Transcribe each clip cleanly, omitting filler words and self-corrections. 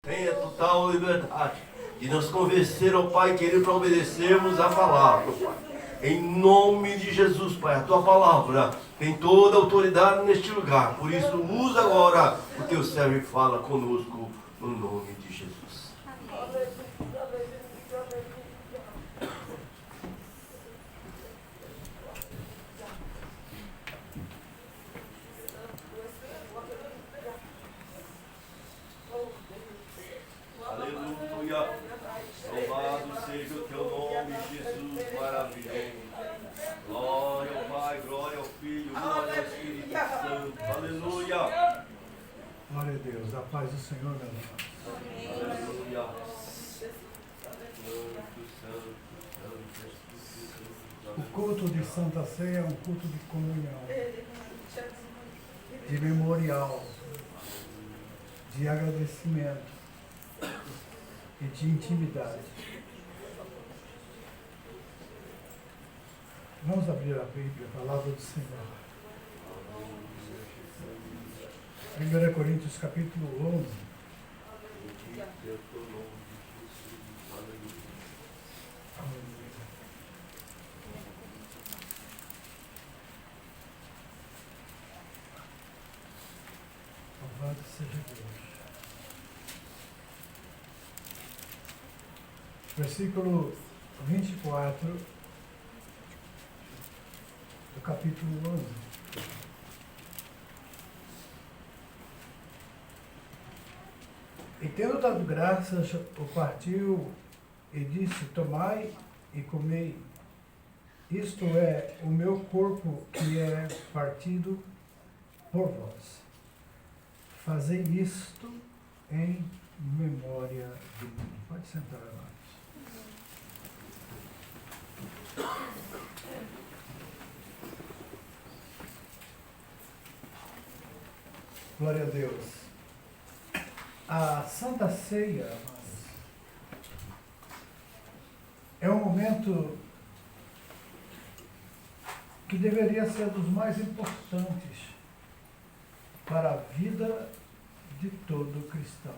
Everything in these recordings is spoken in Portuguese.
Tenha total liberdade de nos convencer, ó Pai querido, para obedecermos a palavra, Pai. Em nome de Jesus, Pai, a Tua palavra tem toda a autoridade neste lugar. Por isso, usa agora o Teu servo e fala conosco, no nome de Jesus. Aleluia. Louvado seja o Teu nome, Jesus maravilhoso. Glória ao Pai, glória ao Filho, glória ao Espírito Santo. Aleluia. Glória a Deus, a paz do Senhor, meu irmão. Aleluia. O culto de Santa Ceia é um culto de comunhão, de memorial, de agradecimento e de intimidade. Vamos abrir a Bíblia, a palavra do Senhor. 1 Coríntios capítulo 11. Louvado seja Deus. Versículo 24 do capítulo 11. E tendo dado graças, o partiu e disse: tomai e comei, isto é o meu corpo que é partido por vós. Fazei isto em memória de mim. Pode sentar, amados. Glória a Deus. A Santa Ceia, amados, é um momento que deveria ser dos mais importantes para a vida de todo cristão.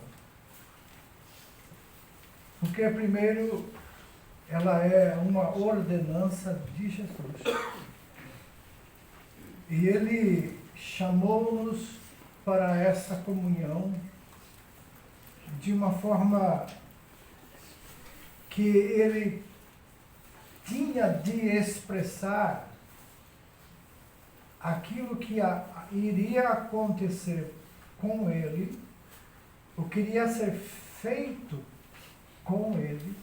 Porque, primeiro, ela é uma ordenança de Jesus. E Ele chamou-nos para essa comunhão de uma forma que Ele tinha de expressar aquilo que iria acontecer com Ele, o que iria ser feito com Ele,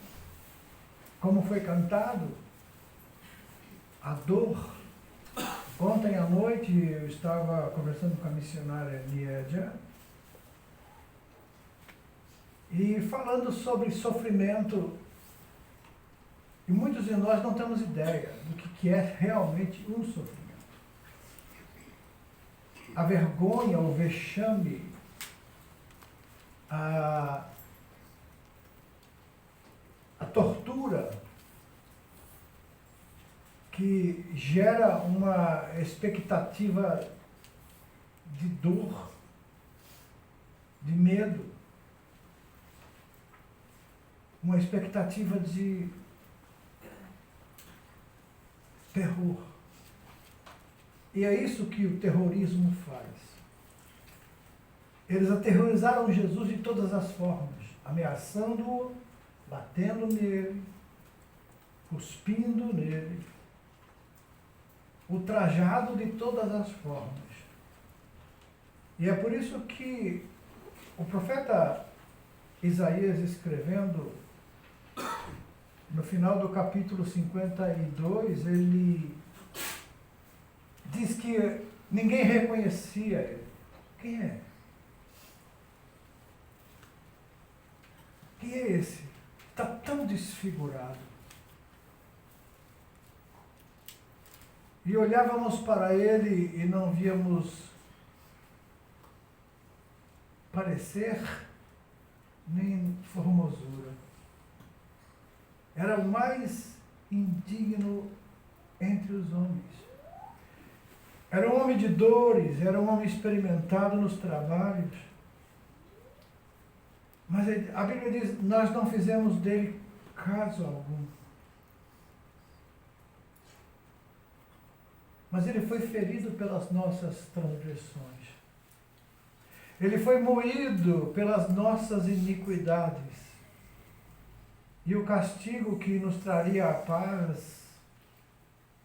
como foi cantado, a dor. Ontem à noite eu estava conversando com a missionária Niedia e falando sobre sofrimento, e muitos de nós não temos ideia do que é realmente um sofrimento. A vergonha, o vexame, a tortura que gera uma expectativa de dor, de medo, uma expectativa de terror. E é isso que o terrorismo faz. Eles aterrorizaram Jesus de todas as formas, ameaçando-o, batendo nele, cuspindo nele, ultrajado de todas as formas. E é por isso que o profeta Isaías, escrevendo no final do capítulo 52, ele diz que ninguém reconhecia ele. Quem é? Quem é esse? Está tão desfigurado. E olhávamos para ele e não víamos parecer nem formosura. Era o mais indigno entre os homens. Era um homem de dores, era um homem experimentado nos trabalhos. Mas a Bíblia diz, nós não fizemos dele caso algum. Mas ele foi ferido pelas nossas transgressões. Ele foi moído pelas nossas iniquidades. E o castigo que nos traria a paz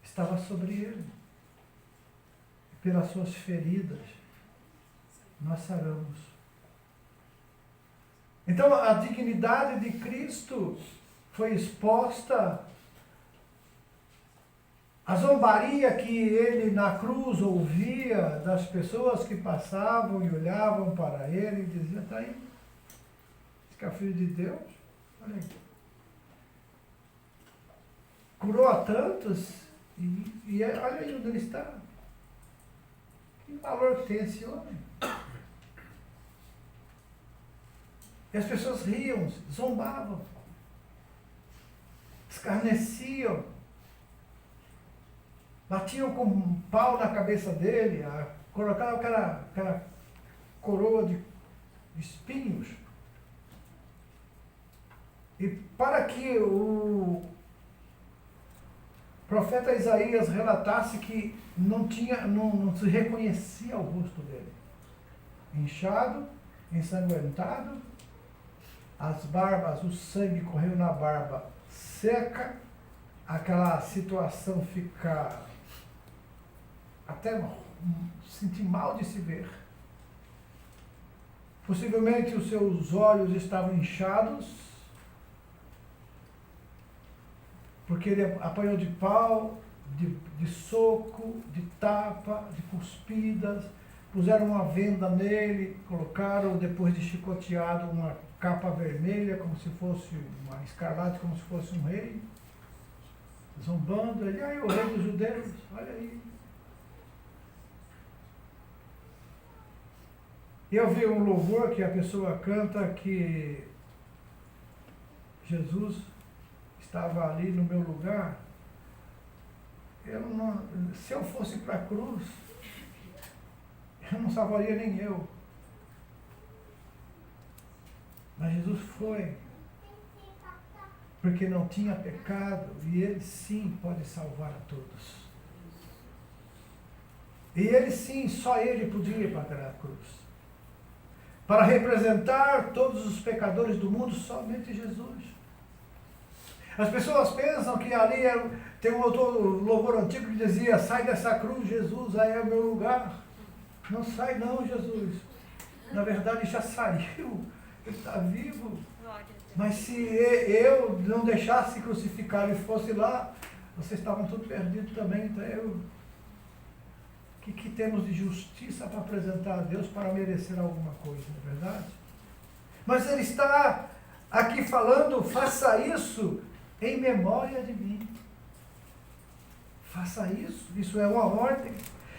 estava sobre ele. E pelas suas feridas, nós saramos. Então, a dignidade de Cristo foi exposta. A zombaria que ele na cruz ouvia das pessoas que passavam e olhavam para ele e diziam, está aí, esse que é o Filho de Deus, olha aí. Curou a tantos e olha aí onde ele está. Que valor que tem esse homem? E as pessoas riam, zombavam, escarneciam, batiam com um pau na cabeça dele, colocavam aquela coroa de espinhos. E para que o profeta Isaías relatasse que não se reconhecia o rosto dele. Inchado, ensanguentado, as barbas, o sangue correu na barba seca, aquela situação fica até sentir mal de se ver. Possivelmente os seus olhos estavam inchados, porque ele apanhou de pau, de soco, de tapa, de cuspidas, puseram uma venda nele, colocaram, depois de chicoteado, uma capa vermelha, como se fosse uma escarlate, como se fosse um rei, zombando ele, aí o rei dos judeus, olha aí. Eu vi um louvor que a pessoa canta que Jesus estava ali no meu lugar. Se eu fosse para a cruz, eu não salvaria nem eu. Mas Jesus foi, porque não tinha pecado, e ele sim pode salvar a todos. E ele sim, só ele podia pagar a cruz. Para representar todos os pecadores do mundo, somente Jesus. As pessoas pensam que ali tem um louvor antigo que dizia, sai dessa cruz, Jesus, aí é o meu lugar. Não sai não, Jesus. Na verdade já saiu, ele está vivo. Mas se eu não deixasse crucificar e fosse lá, vocês estavam todos perdidos também. Então o que temos de justiça para apresentar a Deus para merecer alguma coisa, não é verdade? Mas ele está aqui falando, faça isso em memória de mim. Faça isso é uma ordem.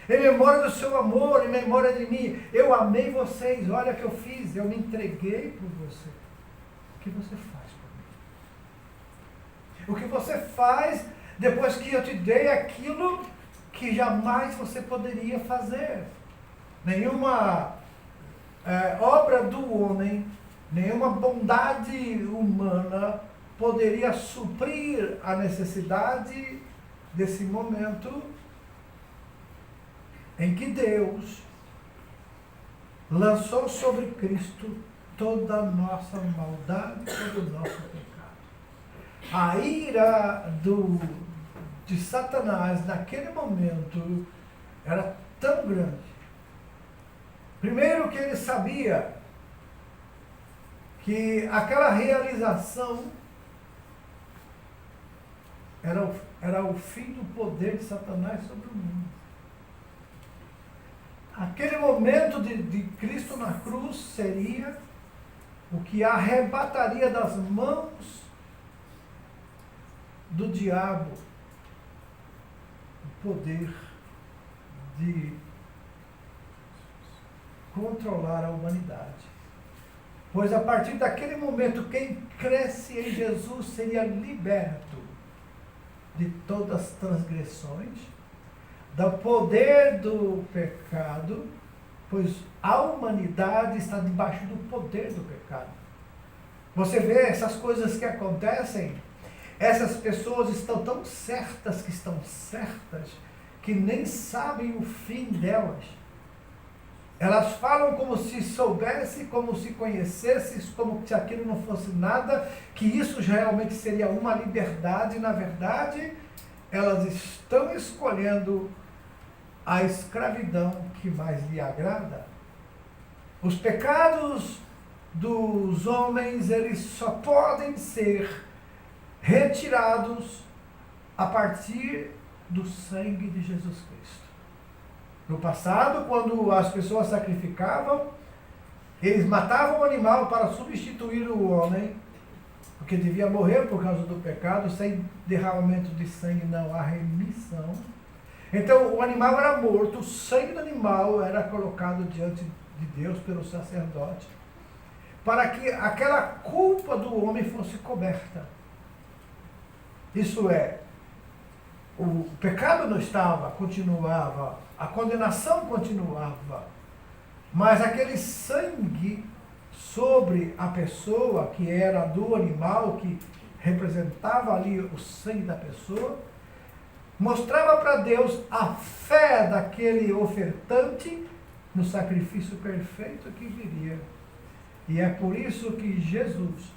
Em memória do seu amor, em memória de mim. Eu amei vocês, olha o que eu fiz, eu me entreguei por você. O que você faz por mim? O que você faz depois que eu te dei aquilo que jamais você poderia fazer? Nenhuma obra do homem, nenhuma bondade humana poderia suprir a necessidade desse momento em que Deus lançou sobre Cristo toda a nossa maldade, todo o nosso pecado. A ira de Satanás naquele momento era tão grande. Primeiro que ele sabia que aquela realização era o fim do poder de Satanás sobre o mundo. Aquele momento de Cristo na cruz seria o que arrebataria das mãos do diabo o poder de controlar a humanidade. Pois a partir daquele momento, quem cresce em Jesus seria liberto de todas as transgressões, do poder do pecado, pois a humanidade está debaixo do poder do pecado. Você vê essas coisas que acontecem, essas pessoas estão tão certas que estão certas, que nem sabem o fim delas. Elas falam como se soubesse, como se conhecesse, como se aquilo não fosse nada, que isso realmente seria uma liberdade. Na verdade, elas estão escolhendo a escravidão que mais lhe agrada. Os pecados dos homens, eles só podem ser retirados a partir do sangue de Jesus Cristo. No passado, quando as pessoas sacrificavam, eles matavam o animal para substituir o homem, porque devia morrer por causa do pecado. Sem derramamento de sangue não há remissão. Então o animal era morto, o sangue do animal era colocado diante de Deus pelo sacerdote, para que aquela culpa do homem fosse coberta. Isso é, o pecado não estava, continuava, a condenação continuava, mas aquele sangue sobre a pessoa, que era do animal, que representava ali o sangue da pessoa, mostrava para Deus a fé daquele ofertante no sacrifício perfeito que viria. E é por isso que Jesus,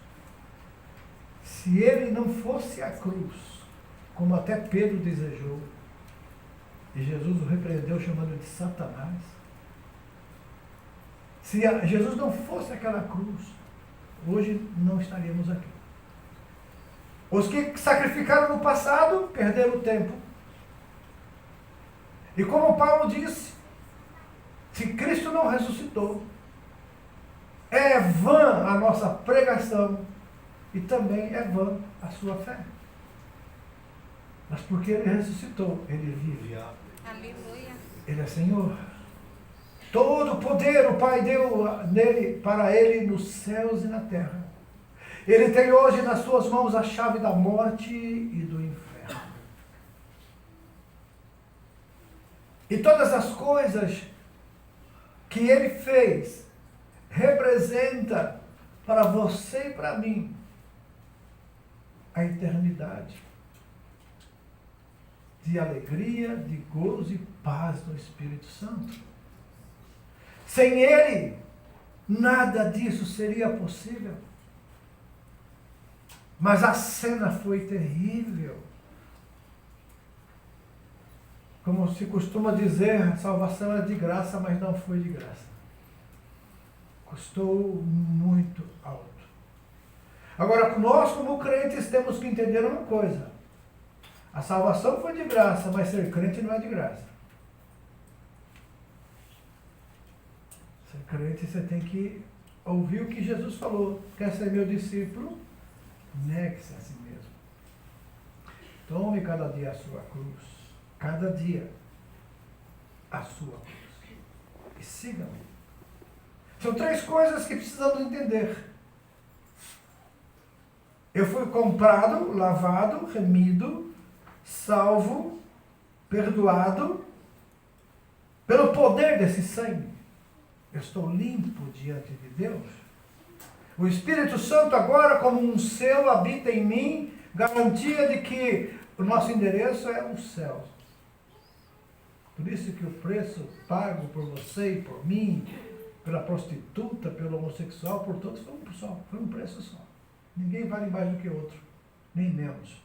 se ele não fosse a cruz, como até Pedro desejou, e Jesus o repreendeu chamando de Satanás, se Jesus não fosse aquela cruz, hoje não estaríamos aqui. Os que sacrificaram no passado perderam o tempo. E como Paulo disse, se Cristo não ressuscitou, é vã a nossa pregação e também é vã a sua fé. Mas porque ele ressuscitou, ele vive. Aleluia. Ele é Senhor. Todo o poder o Pai deu nele, para ele nos céus e na terra. Ele tem hoje nas suas mãos a chave da morte e do inferno. E todas as coisas que ele fez representa para você e para mim a eternidade de alegria, de gozo e paz do Espírito Santo. Sem ele, nada disso seria possível. Mas a cena foi terrível. Como se costuma dizer, a salvação é de graça, mas não foi de graça. Custou muito alto. Agora, nós como crentes temos que entender uma coisa. A salvação foi de graça, mas ser crente não é de graça. Ser crente, você tem que ouvir o que Jesus falou. Quer ser meu discípulo? Negue-se a si mesmo. Tome cada dia a sua cruz. Cada dia a sua cruz. E siga-me. São três coisas que precisamos entender. Eu fui comprado, lavado, remido, salvo, perdoado pelo poder desse sangue. Eu estou limpo diante de Deus. O Espírito Santo agora, como um selo, habita em mim, garantia de que o nosso endereço é o céu. Por isso que o preço pago por você e por mim, pela prostituta, pelo homossexual, por todos, foi um preço só. Ninguém vale mais do que outro, nem menos.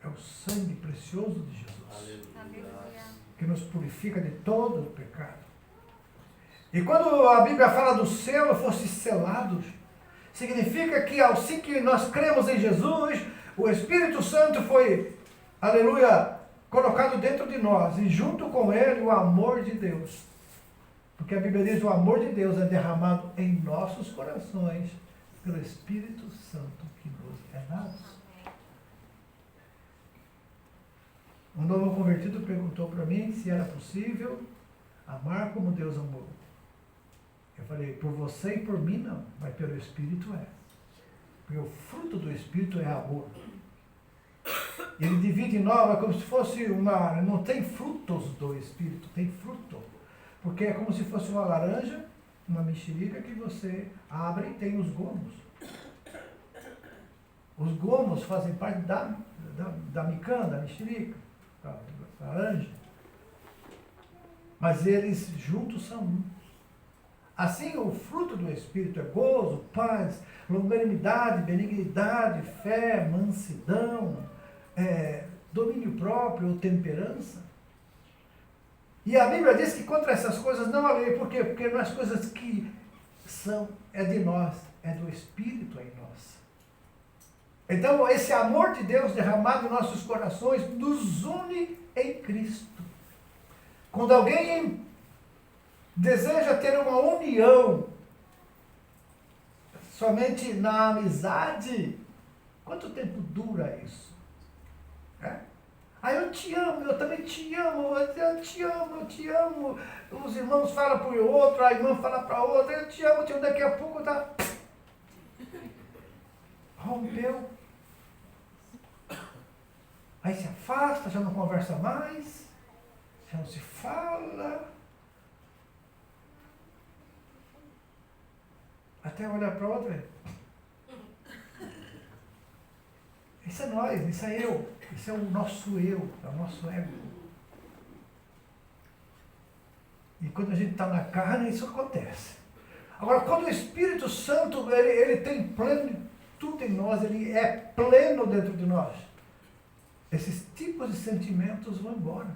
É o sangue precioso de Jesus. Aleluia. Que nos purifica de todo o pecado. E quando a Bíblia fala do selo, fosse selados, significa que assim que nós cremos em Jesus, o Espírito Santo foi, aleluia, colocado dentro de nós, e junto com ele o amor de Deus. Porque a Bíblia diz que o amor de Deus é derramado em nossos corações pelo Espírito Santo que nos é dado. Um novo convertido perguntou para mim se era possível amar como Deus amou. Eu falei, por você e por mim não, mas pelo Espírito é. Porque o fruto do Espírito é amor. Ele divide em nós, é como se fosse uma... Não tem frutos do Espírito, tem fruto. Porque é como se fosse uma laranja uma mexerica que você abre e tem os gomos. Os gomos fazem parte da micã, da mexerica, da laranja. Mas eles juntos são um. Assim, o fruto do Espírito é gozo, paz, longanimidade, benignidade, fé, mansidão, domínio próprio ou temperança. E a Bíblia diz que contra essas coisas não há lei. Por quê? Porque não as coisas que é de nós, é do Espírito em nós. Então, esse amor de Deus derramado em nossos corações nos une em Cristo. Quando alguém deseja ter uma união somente na amizade, quanto tempo dura isso? Eu te amo, eu também te amo, eu te amo, eu te amo. Os irmãos falam para o outro, a irmã fala para a outra, eu te amo, daqui a pouco tá... rompeu. Aí se afasta, já não conversa mais, já não se fala. Até olhar para outra. Isso é nós, isso é eu, isso é o nosso eu, é o nosso ego. E quando a gente está na carne, isso acontece. Agora, quando o Espírito Santo, ele tem plenitude em nós, ele é pleno dentro de nós, esses tipos de sentimentos vão embora.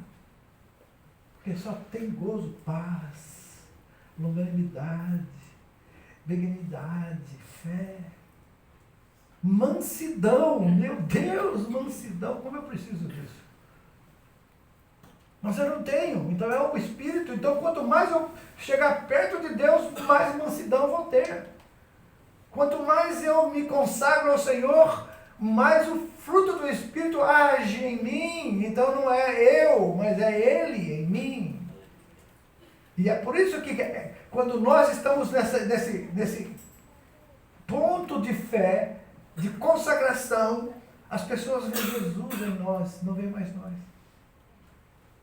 Porque só tem gozo, paz, longanimidade, benignidade, fé, mansidão. Meu Deus, mansidão, como eu preciso disso. Mas eu não tenho, então é o Espírito. Então quanto mais eu chegar perto de Deus, mais mansidão eu vou ter. Quanto mais eu me consagro ao Senhor, mais o fruto do Espírito age em mim. Então não é eu, mas é Ele em mim. E é por isso que quando nós estamos nesse ponto de fé, de consagração, as pessoas veem Jesus em nós, não veem mais nós.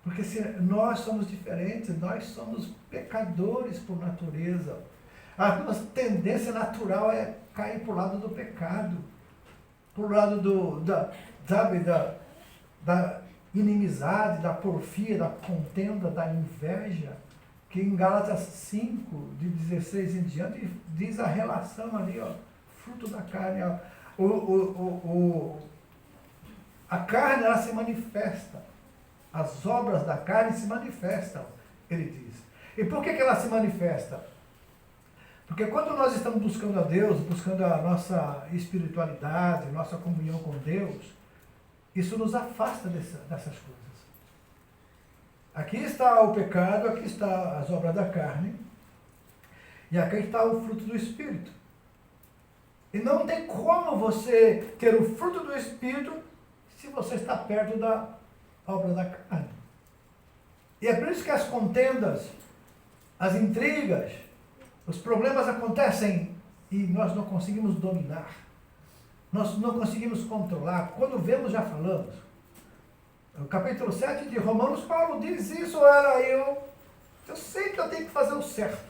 Porque se nós somos diferentes, nós somos pecadores por natureza. A nossa tendência natural é cair para o lado do pecado, para o lado da inimizade, da porfia, da contenda, da inveja, que em Gálatas 5, de 16 em diante, diz a relação ali, ó, fruto da carne. Ó, a carne, ela se manifesta. As obras da carne se manifestam, ele diz. E por que ela se manifesta? Porque quando nós estamos buscando a Deus, buscando a nossa espiritualidade, nossa comunhão com Deus, isso nos afasta dessas coisas. Aqui está o pecado, aqui está as obras da carne, e aqui está o fruto do Espírito. E não tem como você ter o fruto do Espírito se você está perto da obra da carne. E é por isso que as contendas, as intrigas, os problemas acontecem e nós não conseguimos dominar. Nós não conseguimos controlar. Quando vemos, já falamos. No capítulo 7 de Romanos, Paulo diz isso, eu sei que eu tenho que fazer o certo.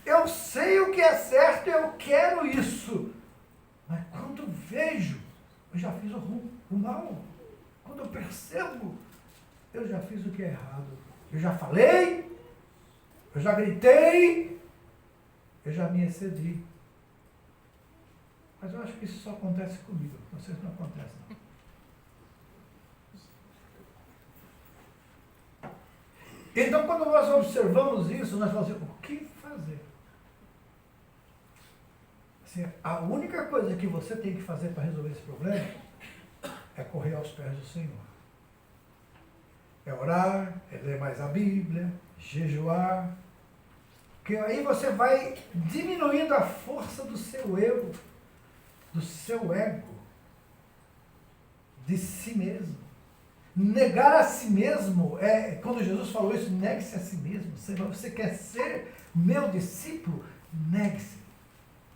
Eu sei o que é certo, eu quero isso. Mas quando vejo, eu já fiz o mal. Quando eu percebo, eu já fiz o que é errado. Eu já falei, eu já gritei, eu já me excedi. Mas eu acho que isso só acontece comigo. Vocês não acontecem, não. Então, quando nós observamos isso, nós falamos assim, o que fazer? Assim, a única coisa que você tem que fazer para resolver esse problema é correr aos pés do Senhor. É orar, é ler mais a Bíblia, jejuar. Porque aí você vai diminuindo a força do seu eu, do seu ego, de si mesmo. Negar a si mesmo, quando Jesus falou isso, negue-se a si mesmo. Se você quer ser meu discípulo, negue-se.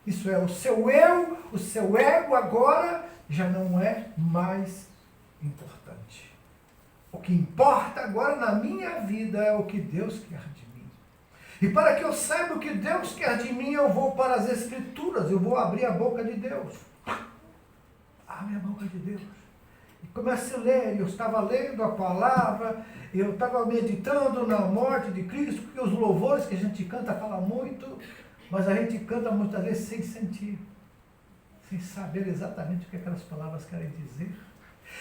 Isso é, o seu eu, o seu ego agora já não é mais importante. O que importa agora na minha vida é o que Deus quer de mim. E para que eu saiba o que Deus quer de mim, eu vou para as Escrituras, eu vou abrir a boca de Deus. Abre a boca de Deus. E comece a ler. Eu estava lendo a palavra, eu estava meditando na morte de Cristo, porque os louvores que a gente canta falam muito, mas a gente canta muitas vezes sem sentir, sem saber exatamente o que aquelas palavras querem dizer.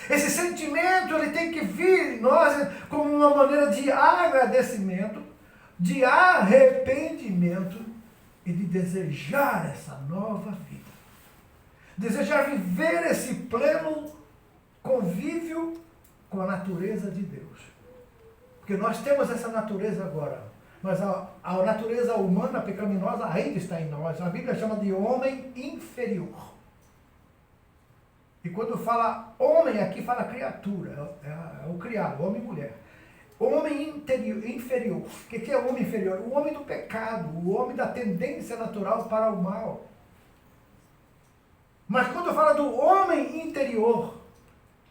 Esse sentimento, ele tem que vir em nós como uma maneira de agradecimento, de arrependimento e de desejar essa nova vida. Desejar viver esse pleno convívio com a natureza de Deus. Porque nós temos essa natureza agora, mas a natureza humana pecaminosa ainda está em nós. A Bíblia chama de homem inferior. E quando fala homem, aqui fala criatura, é o criado, homem e mulher. Homem inferior. O que é o homem inferior? O homem do pecado, o homem da tendência natural para o mal. Mas quando fala do homem interior,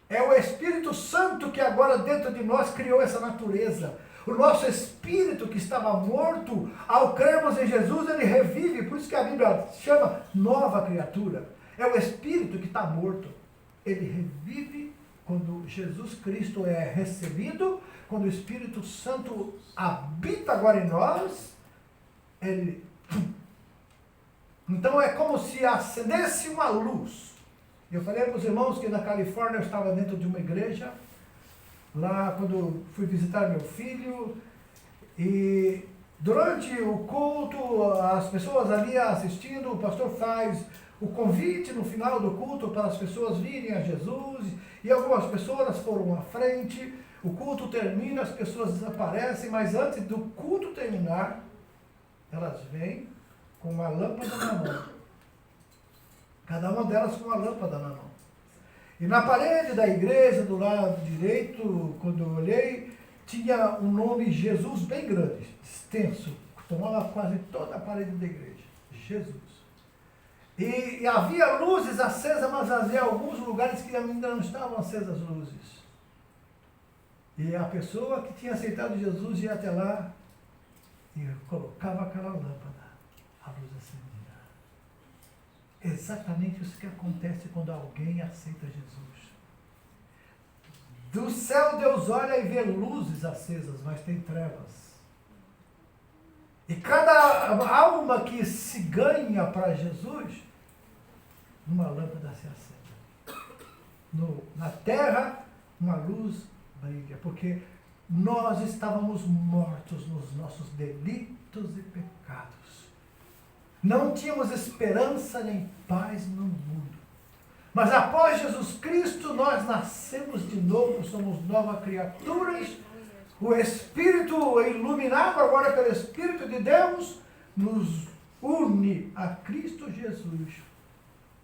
é o Espírito Santo que agora dentro de nós criou essa natureza. O nosso espírito que estava morto, ao crermos em Jesus, ele revive. Por isso que a Bíblia chama nova criatura. É o espírito que está morto. Ele revive quando Jesus Cristo é recebido, quando o Espírito Santo habita agora em nós, ele... Então é como se acendesse uma luz. Eu falei para os irmãos que na Califórnia eu estava dentro de uma igreja, lá quando fui visitar meu filho, e durante o culto, as pessoas ali assistindo, o pastor faz o convite no final do culto para as pessoas virem a Jesus, e algumas pessoas foram à frente, o culto termina, as pessoas desaparecem, mas antes do culto terminar, elas vêm com uma lâmpada na mão. Cada uma delas com uma lâmpada na mão. E na parede da igreja, do lado direito, quando eu olhei, tinha um nome Jesus bem grande, extenso, tomava quase toda a parede da igreja. Jesus. E havia luzes acesas, mas havia alguns lugares que ainda não estavam acesas as luzes. E a pessoa que tinha aceitado Jesus ia até lá e colocava aquela lâmpada, a luz acendia. Exatamente isso que acontece quando alguém aceita Jesus. Do céu Deus olha e vê luzes acesas, mas tem trevas. E cada alma que se ganha para Jesus, uma lâmpada se acende. Na terra, uma luz brilha, porque nós estávamos mortos nos nossos delitos e pecados. Não tínhamos esperança nem paz no mundo. Mas após Jesus Cristo, nós nascemos de novo, somos novas criaturas. O Espírito iluminado agora pelo Espírito de Deus nos une a Cristo Jesus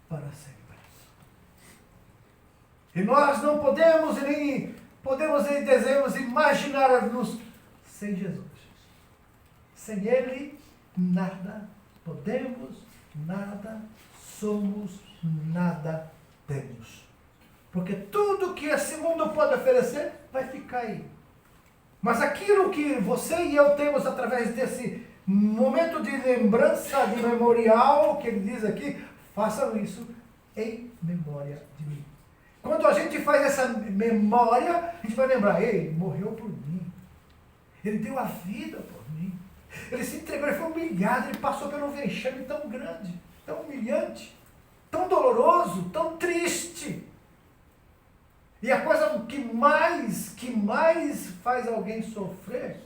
para sempre. E nós não podemos nem devemos imaginar-nos sem Jesus. Sem Ele, nada podemos, nada somos, nada temos. Porque tudo que esse mundo pode oferecer vai ficar aí. Mas aquilo que você e eu temos através desse momento de lembrança, de memorial, que ele diz aqui, façam isso em memória de mim. Quando a gente faz essa memória, a gente vai lembrar, ele morreu por mim. Ele deu a vida por mim. Ele se entregou, ele foi humilhado, ele passou por um vexame tão grande, tão humilhante, tão doloroso, tão triste. E a coisa que mais faz alguém sofrer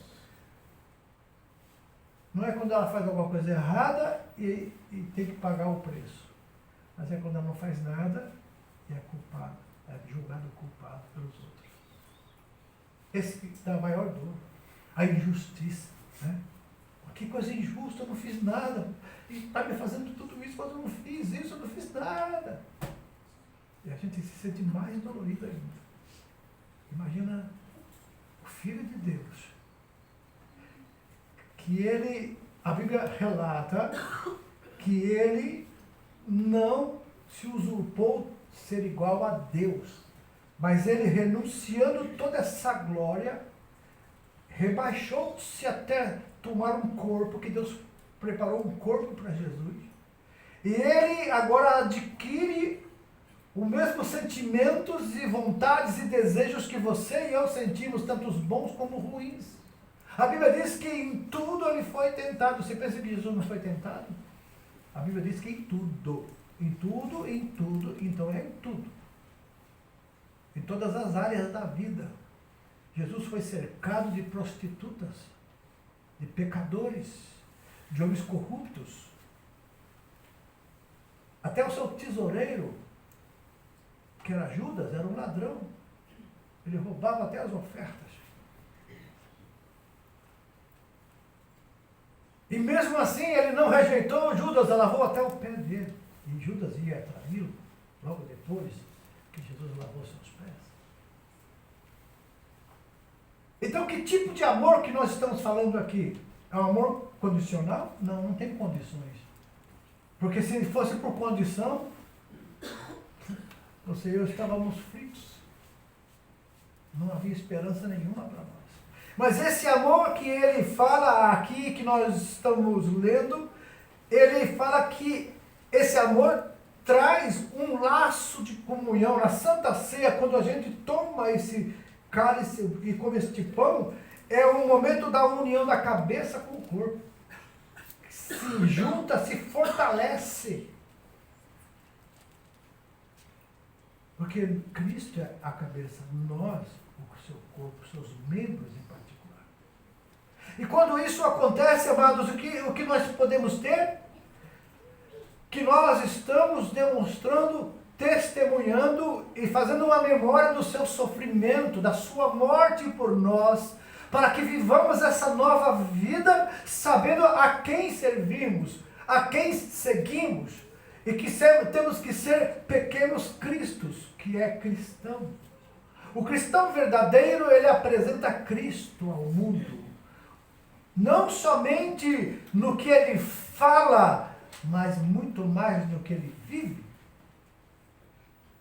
não é quando ela faz alguma coisa errada e tem que pagar o preço. Mas é quando ela não faz nada e é culpada, é julgado culpado pelos outros. Esse que dá a maior dor. A injustiça. Né? Que coisa injusta, eu não fiz nada. E está me fazendo tudo isso, mas eu não fiz isso, eu não fiz nada. E a gente se sente mais dolorido ainda. Imagina o Filho de Deus, que ele, a Bíblia relata, que ele não se usurpou ser igual a Deus, mas ele, renunciando toda essa glória, rebaixou-se até tomar um corpo, que Deus preparou um corpo para Jesus. E ele agora adquire os mesmos sentimentos e vontades e desejos que você e eu sentimos, tanto os bons como os ruins. A Bíblia diz que em tudo ele foi tentado. Você pensa que Jesus não foi tentado? A Bíblia diz que em tudo. Em tudo, então é em tudo. Em todas as áreas da vida. Jesus foi cercado de prostitutas, de pecadores, de homens corruptos. Até o seu tesoureiro, que era Judas, era um ladrão. Ele roubava até as ofertas. E mesmo assim ele não rejeitou Judas, lavou até o pé dele. E Judas ia traí-lo logo depois que Jesus lavou seus pés. Então, que tipo de amor que nós estamos falando aqui? É um amor condicional? Não, não tem condições. Porque se fosse por condição, você e eu estávamos fritos. Não havia esperança nenhuma para nós. Mas esse amor que ele fala aqui, que nós estamos lendo, ele fala que esse amor traz um laço de comunhão. Na Santa Ceia, quando a gente toma esse cálice e come este pão, é um momento da união da cabeça com o corpo. Se junta, se fortalece. Porque Cristo é a cabeça, nós, o seu corpo, seus membros em particular. E quando isso acontece, amados, o que nós podemos ter? Que nós estamos demonstrando, testemunhando e fazendo uma memória do seu sofrimento, da sua morte por nós, para que vivamos essa nova vida sabendo a quem servimos, a quem seguimos, e que temos que ser pequenos cristos, que é cristão. O cristão verdadeiro, ele apresenta Cristo ao mundo, não somente no que ele fala, mas muito mais no que ele vive.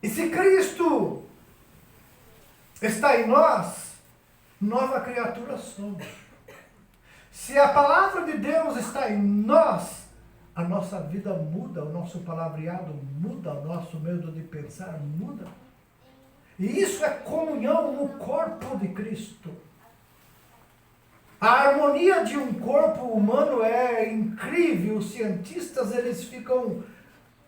E se Cristo está em nós, nova criatura somos. Se a palavra de Deus está em nós, a nossa vida muda, o nosso palavreado muda, o nosso modo de pensar muda. E isso é comunhão no corpo de Cristo. A harmonia de um corpo humano é incrível. Os cientistas, eles ficam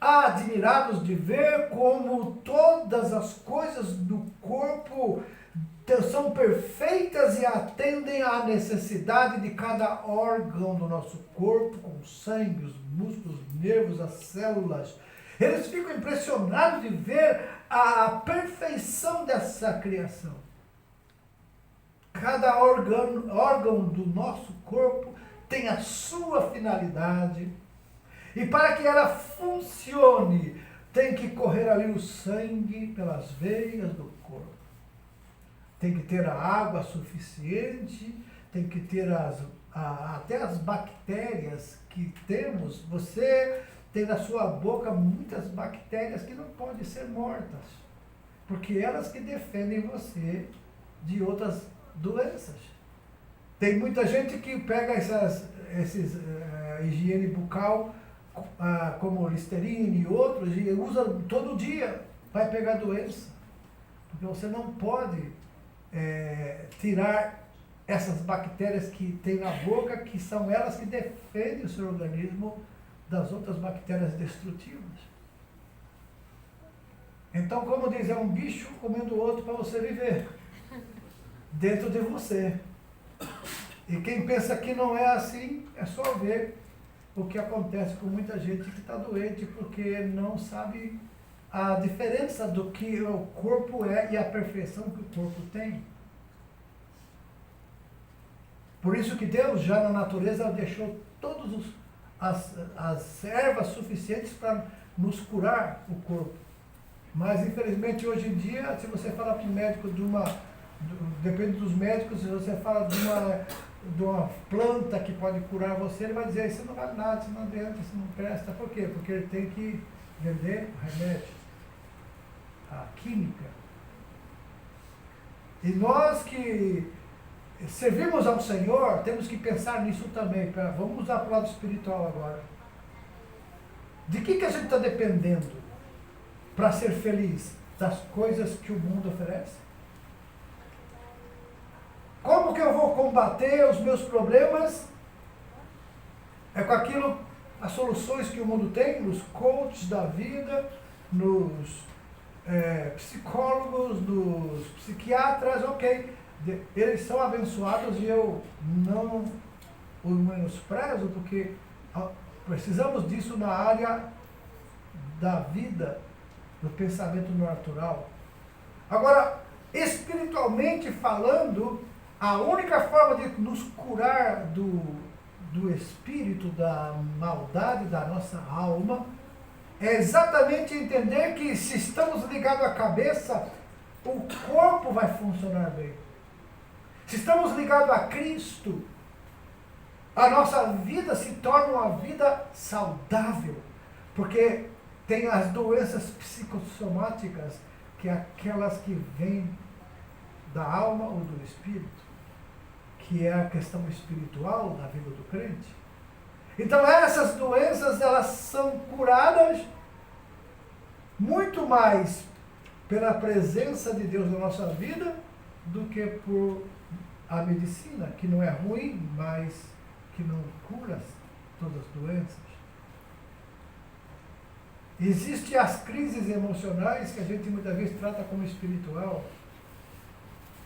admirados de ver como todas as coisas do corpo são perfeitas e atendem à necessidade de cada órgão do nosso corpo, como o sangue, os músculos, os nervos, as células. Eles ficam impressionados de ver a perfeição dessa criação. Cada órgão do nosso corpo tem a sua finalidade. E para que ela funcione, tem que correr ali o sangue pelas veias do corpo. Tem que ter a água suficiente, tem que ter até as bactérias que temos. Você tem na sua boca muitas bactérias que não podem ser mortas, porque elas que defendem você de outras doenças. Tem muita gente que pega esses higiene bucal, como Listerine e outros, e usa todo dia, vai pegar doença. Porque você não pode tirar essas bactérias que tem na boca, que são elas que defendem o seu organismo das outras bactérias destrutivas. Então, como diz, é um bicho comendo o outro para você viver dentro de você. E quem pensa que não é assim, é só ver o que acontece com muita gente que está doente, porque não sabe a diferença do que o corpo é e a perfeição que o corpo tem. Por isso que Deus, já na natureza, deixou todas as ervas suficientes para nos curar o corpo. Mas, infelizmente, hoje em dia, se você fala para um médico depende dos médicos, se você fala de uma planta que pode curar você, ele vai dizer, isso não vale nada, isso não adianta, isso não presta. Por quê? Porque ele tem que vender o remédio, a química. E nós que servimos ao Senhor, temos que pensar nisso também. Vamos usar para o lado espiritual agora. De que a gente está dependendo para ser feliz? Das coisas que o mundo oferece? Como que eu vou combater os meus problemas? É com aquilo, as soluções que o mundo tem, nos coaches da vida, nos psicólogos, nos psiquiatras, ok. Eles são abençoados e eu não os menosprezo, porque precisamos disso na área da vida, do pensamento natural. Agora, espiritualmente falando, a única forma de nos curar do espírito, da maldade da nossa alma, é exatamente entender que se estamos ligados à cabeça, o corpo vai funcionar bem. Se estamos ligados a Cristo, a nossa vida se torna uma vida saudável, porque tem as doenças psicossomáticas, que é aquelas que vêm da alma ou do espírito, que é a questão espiritual da vida do crente. Então essas doenças, elas são curadas muito mais pela presença de Deus na nossa vida do que por a medicina, que não é ruim, mas que não cura todas as doenças. Existem as crises emocionais que a gente muitas vezes trata como espiritual,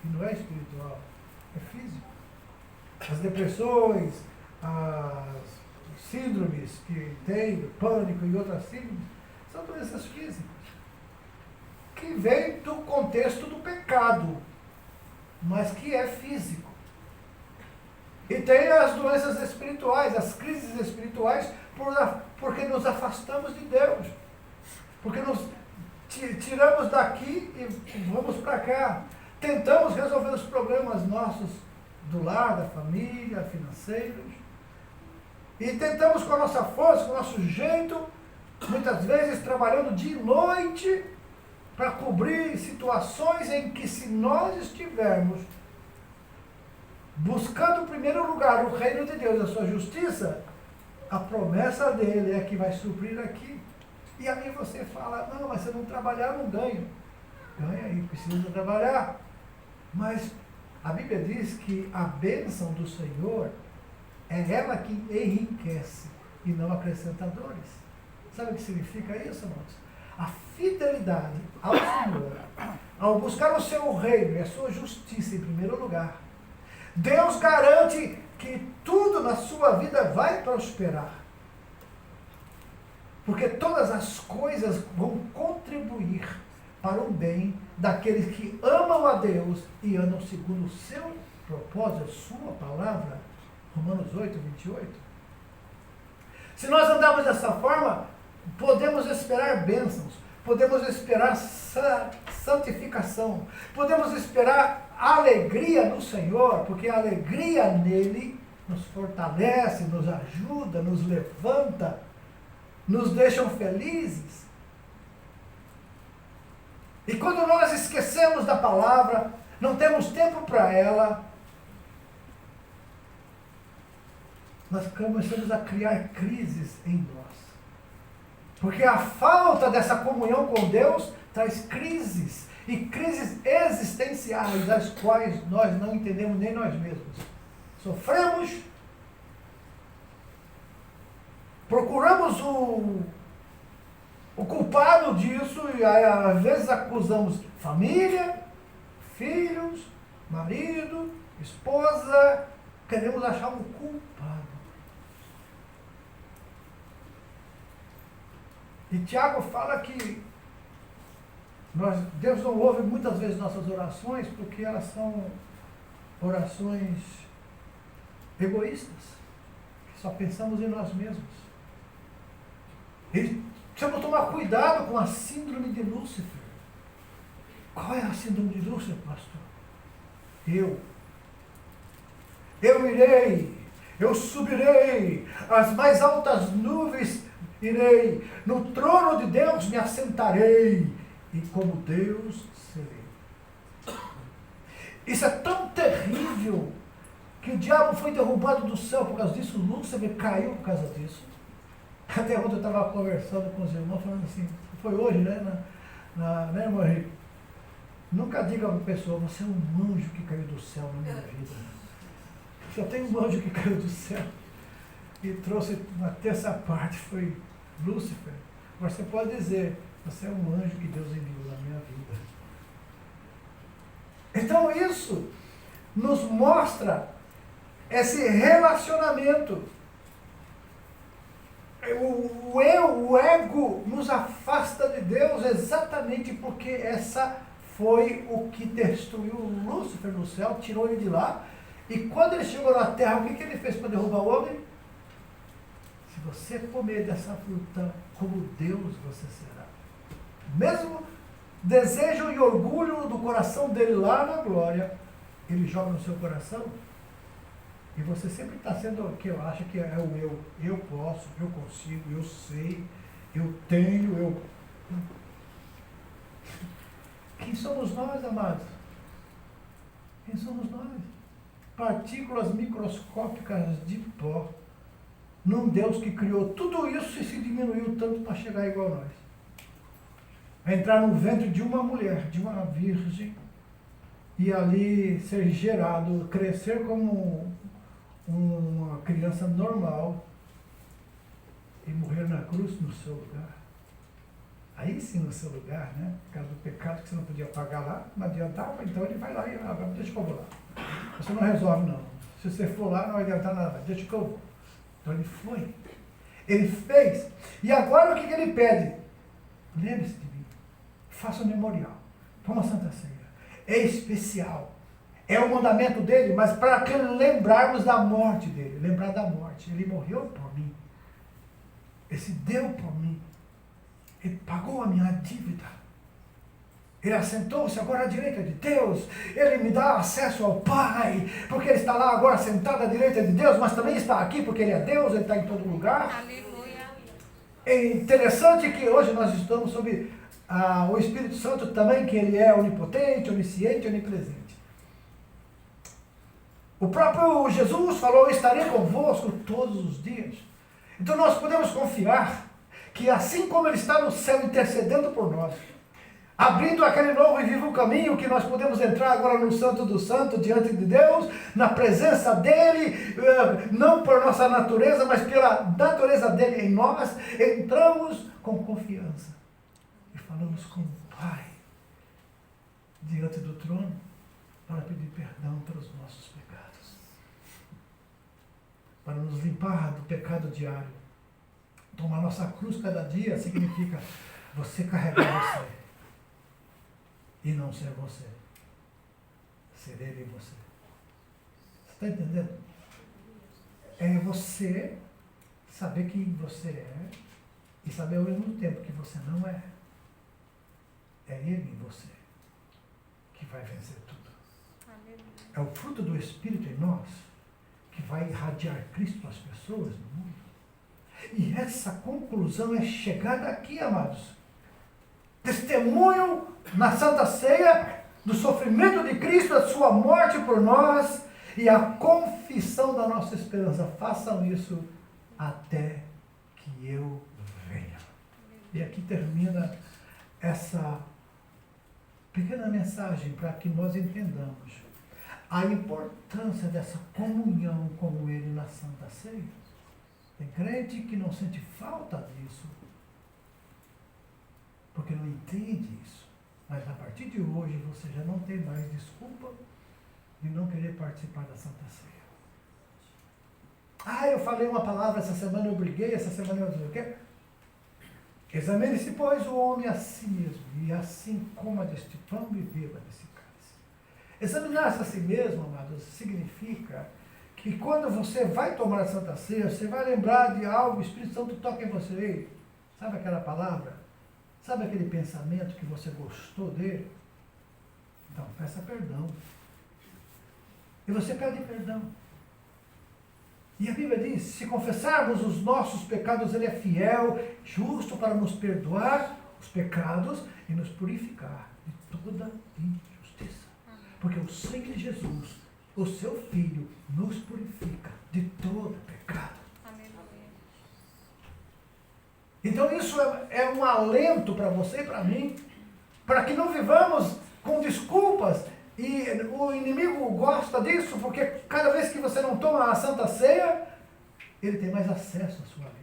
e não é espiritual, é físico. As depressões, as síndromes que tem, pânico e outras síndromes, são doenças físicas, que vêm do contexto do pecado, mas que é físico. E tem as doenças espirituais, as crises espirituais, porque nos afastamos de Deus. Porque nos tiramos daqui e vamos para cá. Tentamos resolver os problemas nossos do lar, da família, financeiros. E tentamos com a nossa força, com o nosso jeito, muitas vezes trabalhando de noite, para cobrir situações em que, se nós estivermos buscando em primeiro lugar o reino de Deus e a sua justiça, a promessa dele é que vai suprir aqui. E aí você fala, não, mas se eu não trabalhar, eu não ganho. Ganha e precisa trabalhar. Mas a Bíblia diz que a bênção do Senhor é ela que enriquece e não acrescenta dores. Sabe o que significa isso, irmãos? A fidelidade ao Senhor, ao buscar o seu reino e a sua justiça em primeiro lugar, Deus garante que tudo na sua vida vai prosperar. Porque todas as coisas vão contribuir para o bem daqueles que amam a Deus e andam segundo o seu propósito, a sua palavra. Romanos 8, 28. Se nós andarmos dessa forma, podemos esperar bênçãos, podemos esperar santificação, podemos esperar alegria no Senhor, porque a alegria nele nos fortalece, nos ajuda, nos levanta, nos deixam felizes. E quando nós esquecemos da palavra, não temos tempo para ela, nós começamos a criar crises em nós. Porque a falta dessa comunhão com Deus traz crises, e crises existenciais, das quais nós não entendemos nem nós mesmos. Sofremos, procuramos o culpado disso, e às vezes acusamos família, filhos, marido, esposa, queremos achar um culpado. E Tiago fala que Deus não ouve muitas vezes nossas orações porque elas são orações egoístas, que só pensamos em nós mesmos. E precisamos tomar cuidado com a síndrome de Lúcifer. Qual é a síndrome de Lúcifer, pastor? Eu irei, eu subirei, as mais altas nuvens irei, no trono de Deus me assentarei, e como Deus serei. Isso é tão terrível que o diabo foi derrubado do céu por causa disso, Lúcifer caiu por causa disso. Até ontem eu estava conversando com os irmãos, falando assim, foi hoje, né, né, irmão Henrique? Nunca diga para a pessoa, você é um anjo que caiu do céu na minha vida. Só tem um anjo que caiu do céu e trouxe uma terça parte, foi Lúcifer. Mas você pode dizer, você é um anjo que Deus enviou na minha vida. Então isso nos mostra esse relacionamento. O ego nos afasta de Deus exatamente porque essa foi o que destruiu Lúcifer no céu, tirou ele de lá. E quando ele chegou na terra, o que ele fez para derrubar o homem? Se você comer dessa fruta, como Deus você será. Mesmo desejo e orgulho do coração dele lá na glória, ele joga no seu coração. E você sempre está sendo o que eu acho que é o eu. Eu posso, eu consigo, eu sei, eu tenho, eu... Quem somos nós, amados? Quem somos nós? Partículas microscópicas de pó. Num Deus que criou tudo isso e se diminuiu tanto para chegar igual a nós. Entrar no ventre de uma mulher, de uma virgem, e ali ser gerado, crescer como uma criança normal e morrer na cruz no seu lugar. Aí sim no seu lugar, né? Por causa do pecado que você não podia pagar lá, não adiantava, então ele vai lá e deixa que eu vou lá. Você não resolve não. Se você for lá não vai adiantar nada, deixa que eu vou. Então ele foi. Ele fez. E agora o que ele pede? Lembre-se de mim. Faça um memorial. Toma a Santa Ceia. É especial. É o mandamento dele, mas para que lembrarmos da morte dele. Lembrar da morte. Ele morreu por mim. Ele se deu por mim. Ele pagou a minha dívida. Ele assentou-se agora à direita de Deus. Ele me dá acesso ao Pai. Porque ele está lá agora sentado à direita de Deus, mas também está aqui porque ele é Deus, ele está em todo lugar. Aleluia. É interessante que hoje nós estamos sob o Espírito Santo também, que ele é onipotente, onisciente, onipresente. O próprio Jesus falou, estarei convosco todos os dias. Então nós podemos confiar que assim como ele está no céu intercedendo por nós, abrindo aquele novo e vivo caminho que nós podemos entrar agora no Santo do Santo, diante de Deus, na presença dele, não por nossa natureza, mas pela natureza dele em nós, entramos com confiança e falamos com o Pai, diante do trono, para pedir perdão pelos nossos pecados, para nos limpar do pecado diário. Tomar nossa cruz cada dia significa você carregar você. E não ser você. Ser ele e você. Você está entendendo? É você saber quem você é e saber ao mesmo tempo que você não é. É ele em você que vai vencer tudo. Aleluia. É o fruto do Espírito em nós que vai irradiar Cristo às pessoas no mundo. E essa conclusão é chegada aqui, amados. Testemunho na Santa Ceia do sofrimento de Cristo, a sua morte por nós e a confissão da nossa esperança. Façam isso até que eu venha. E aqui termina essa pequena mensagem para que nós entendamos a importância dessa comunhão com Ele na Santa Ceia. Tem crente que não sente falta disso, porque não entende isso. Mas a partir de hoje você já não tem mais desculpa de não querer participar da Santa Ceia. Ah, eu falei uma palavra essa semana, eu briguei, essa semana eu não sei o quê. Examine-se, pois, o homem a si mesmo, e assim coma deste pão e beba desse cálice. Examinar-se a si mesmo, amados, significa que quando você vai tomar a Santa Ceia, você vai lembrar de algo, o Espírito Santo toca em você. Sabe aquela palavra? Sabe aquele pensamento que você gostou dele? Então, peça perdão. E você pede perdão. E a Bíblia diz, se confessarmos os nossos pecados, Ele é fiel, justo para nos perdoar os pecados e nos purificar de toda injustiça. Porque o sangue de Jesus o seu Filho nos purifica de todo pecado. Aleluia. Então isso é um alento para você e para mim, para que não vivamos com desculpas. E o inimigo gosta disso, porque cada vez que você não toma a Santa Ceia, ele tem mais acesso à sua vida.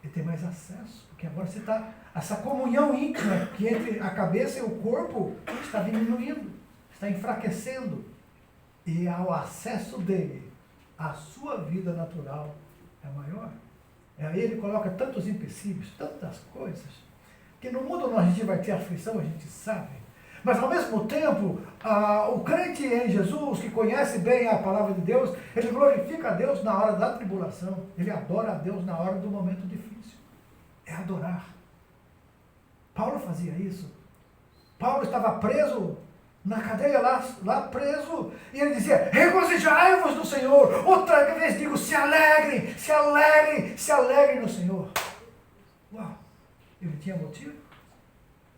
Ele tem mais acesso, porque agora você está... Essa comunhão íntima que entre a cabeça e o corpo está diminuindo, está enfraquecendo. E ao acesso dele, a sua vida natural é maior. Aí ele coloca tantos empecilhos, tantas coisas, que no mundo a gente vai ter aflição, a gente sabe. Mas ao mesmo tempo, o crente em Jesus, que conhece bem a palavra de Deus, ele glorifica a Deus na hora da tribulação. Ele adora a Deus na hora do momento difícil. É adorar. Paulo fazia isso. Paulo estava preso na cadeia, lá preso, e ele dizia: regozijai-vos no Senhor. Outra vez digo: se alegrem, se alegrem, se alegrem no Senhor. Uau! Ele tinha motivo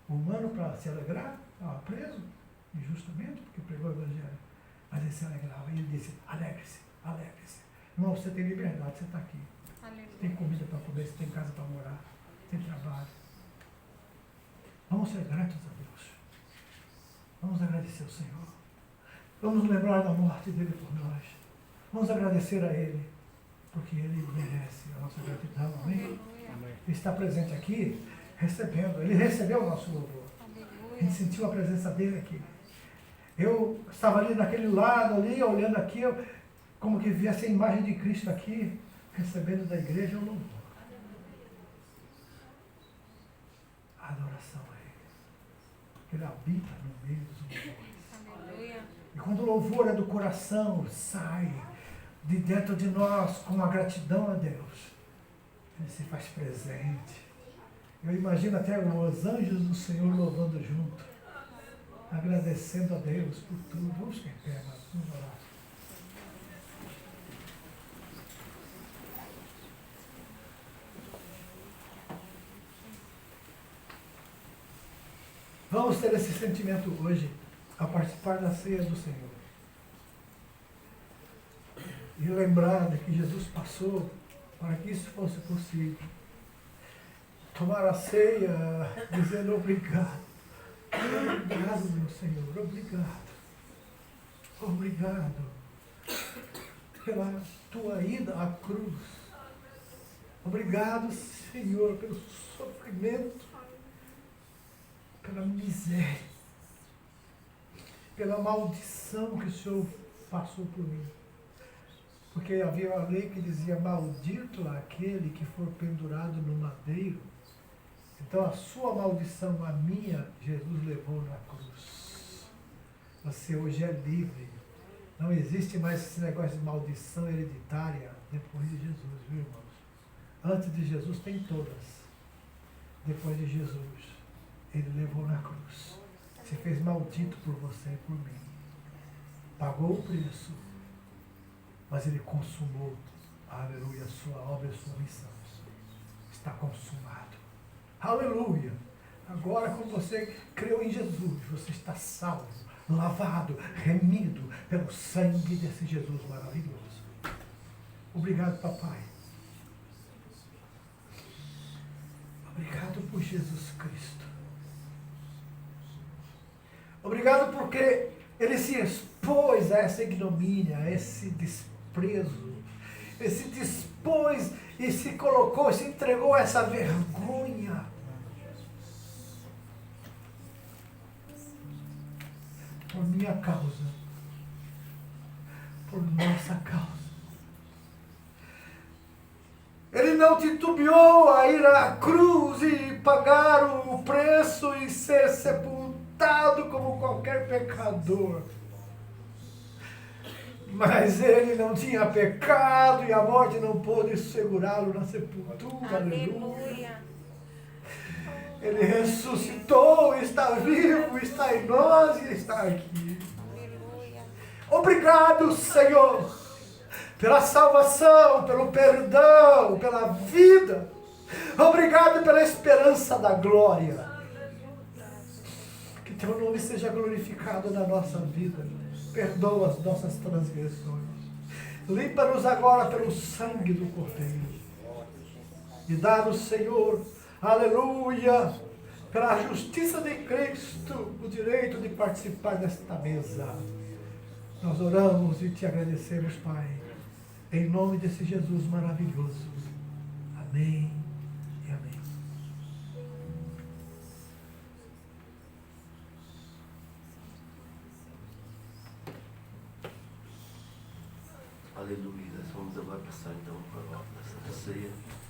humano para se alegrar. Estava preso, injustamente, porque pregou o Evangelho. Mas ele se alegrava, e ele disse: alegre-se, alegre-se. Irmão, você tem liberdade, você está aqui. Aleluia. Você tem comida para comer, você tem casa para morar, tem trabalho. Vamos ser gratos a Deus. Vamos agradecer ao Senhor. Vamos lembrar da morte dele por nós. Vamos agradecer a Ele, porque Ele merece a nossa gratidão. Amém? Aleluia. Ele está presente aqui, recebendo. Ele recebeu o nosso louvor. A gente sentiu a presença dele aqui. Eu estava ali naquele lado, ali, olhando aqui, como que via essa imagem de Cristo aqui, recebendo da igreja o louvor. A adoração a Ele. Ele habita no meio dos louvores. Aleluia. E quando o louvor é do coração, sai de dentro de nós com uma gratidão a Deus. Ele se faz presente. Eu imagino até os anjos do Senhor louvando junto, agradecendo a Deus por tudo. Vamos ficar em pé, mas vamos orar. Vamos ter esse sentimento hoje, a participar da ceia do Senhor. E lembrar de que Jesus passou para que isso fosse possível. Tomar a ceia dizendo obrigado. Obrigado, meu Senhor, obrigado. Obrigado pela tua ida à cruz. Obrigado, Senhor, pelo sofrimento, pela miséria, pela maldição que o Senhor passou por mim. Porque havia uma lei que dizia: maldito aquele que for pendurado no madeiro. Então a sua maldição, a minha, Jesus levou na cruz. Você hoje é livre. Não existe mais esse negócio de maldição hereditária depois de Jesus, viu, irmãos? Antes de Jesus tem todas. Depois de Jesus, Ele levou na cruz. Se fez maldito por você e por mim. Pagou o preço. Mas Ele consumou, aleluia, a sua obra e a sua missão. Está consumado. Aleluia. Agora, como você creu em Jesus, você está salvo, lavado, remido pelo sangue desse Jesus maravilhoso. Obrigado, papai. Obrigado por Jesus Cristo. Obrigado porque Ele se expôs a essa ignomínia, a esse desprezo. Ele se dispôs e se colocou, se entregou a essa vergonha. Por minha causa. Por nossa causa. Ele não titubeou a ir à cruz e pagar o preço e ser sepultado como qualquer pecador. Mas ele não tinha pecado e a morte não pôde segurá-lo na sepultura. Aleluia. Ele ressuscitou, está vivo, está em nós e está aqui. Aleluia. Obrigado, Senhor, pela salvação, pelo perdão, pela vida. Obrigado pela esperança da glória. Que teu nome seja glorificado na nossa vida. perdoa as nossas transgressões. Limpa-nos agora pelo sangue do Cordeiro. E dá-nos, Senhor, aleluia, pela justiça de Cristo, o direito de participar desta mesa. Nós oramos e te agradecemos, Pai, em nome desse Jesus maravilhoso. Amém e amém. Aleluia. Nós vamos agora passar então para a nossa ceia.